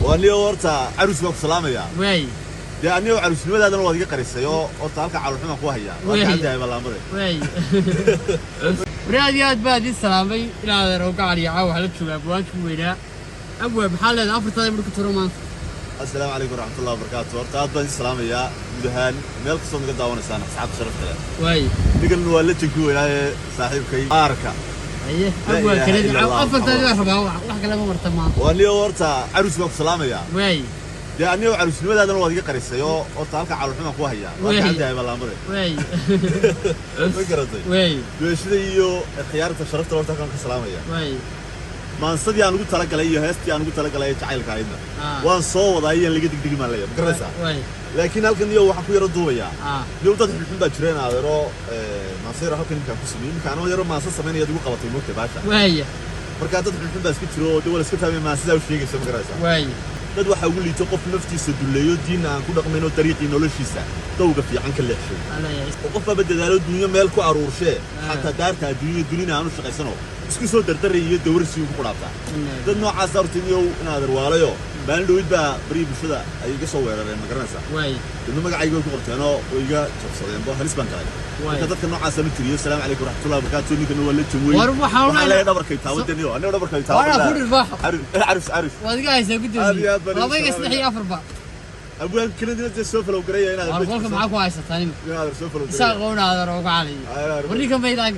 وأنا ورتا عروس وقف سلامة يا واي يا أنا وعروس لماذا أنا وادي قريسة يو ورتا هلك على الحين أخوها يا وي. عندها بالله مرة واي ورياضيات بادي السلامي إلى هذا روقع علي عاو على شو أبوان شو ويلا أبواب بحال هذا أفرط هذا مركب ترومان. السلام عليكم ورحمة الله وبركاته ورتا بادي السلامة يا مدهان ملك صوت قد وانا سنة أصحاب شرفت له واي نقول نولد تقول يا صاحب كي أركا أيه أبواب كذا عاو أفرط هذا يحبها واحد كلامه مرتمان. وأنا ورتا عروس وقف سلامة يا واي يا أنا وعروس لماذا أنا وادي قريسة يو ورتا هلك على الحين أخوها يا وي. عندها بالله مرة واي فكرتي واي دوشدي iyo khiyaarta sharafta horta kan ka salaamaya واي maansadii aan ugu talagalay iyo heestii aan ugu talagalay jacaylka ayda waan soo waday in laga digdigi ma leeyahay garaysa واي laakiin halkan iyo waxa ku yara duubaya iyo dad xilxin baa jireen adeero maasayra halkan kan ku sameeyay marka aan yaro maasa sameynaya ugu qabatay moogtay baasha واي marka dad xilxin baa iska jiro dawal iska taamay maasada u sheegaysa ma garaysa واي dad waxa ugu liito qof naftiisa duleeyo diin aan ku dhaqmayno dariiqii noloshiisa dawga fiican ka leexshay الله يعيش qof baa dadaalo dunya meel ku aruurshay hatta daarta dunina aanu shaqaysano isku soo dardariyo dawrsi ugu quraabta dad noocaas artimiyo inaad arwaalayo baan dhawid baa bari bulshada ay iga soo weerareen ma garanaysa واي dad magacayga ku qorteen oo iga jabsadeen boo halis baan galay marka dadka noocaas ma tiriyo salaam alaykum raxmatullahi wa barakatuh ninka waa la joogo waxa la dhabarkay taawadaniyo ana dhabarkay taawada وانا فور الباح عارف وادي قاعد قدامي والله يصلح يا افربع ابوان كلنا سوف لو قريه انا اقول لكم معاكم عايشه ثاني يا سوف لو ساقونا هذا روق علي وريكم بيداك